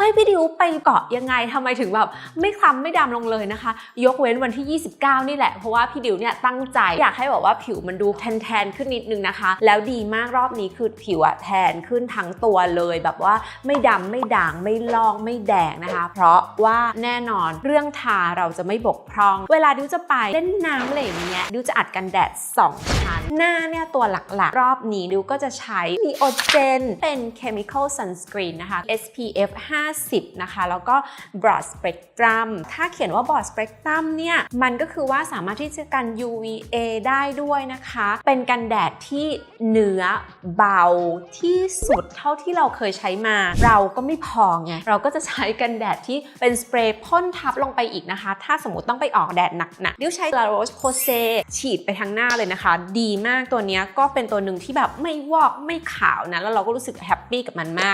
ฮ้ยพี่ดิวไปเกาะยังไงทำไมถึงแบบไม่คล้ำไม่ดำลงเลยนะคะยกเว้นวันที่29นี่แหละเพราะว่าพี่ดิวเนี่ยตั้งใจอยากให้แบบว่าผิวมันดูแทนขึ้นนิดนึงนะคะแล้วดีมากรอบนี้คือผิวอะแทนขึ้นทั้งตัวเลยแบบว่าไม่ดำไม่ด่างไม่ลอกไม่แดงนะคะเพราะว่าแน่นอนเรื่องทาเราจะไม่บกพร่องเวลาดิวจะไปเล่นน้ำอะไรอย่างเงี้ยดิวจะอัดกันแดด2ชั้นหน้าเนี่ยตัวหลักๆรอบนี้ดิวก็จะใช้มีโอเจนเป็น chemical sunscreen นะคะ SPF 50นะคะแล้วก็ broad spectrum ถ้าเขียนว่า broad spectrum เนี่ยมันก็คือว่าสามารถที่จะกัน UVA ได้ด้วยนะคะเป็นกันแดดที่เนื้อเบาที่สุดเท่าที่เราเคยใช้มาเราก็ไม่พอไงเราก็จะใช้กันแดดที่เป็นสเปรย์พ่นทับลงไปอีกนะคะถ้าสมมติต้องไปออกแดดหนักๆดิวใช้ La Roche-Posay ฉีดไปทั้งหน้าเลยนะคะดีมากตัวนี้ก็เป็นตัวหนึ่งที่แบบไม่วอกไม่ขาวนะแล้วเราก็รู้สึกแฮปปี้กับมันมาก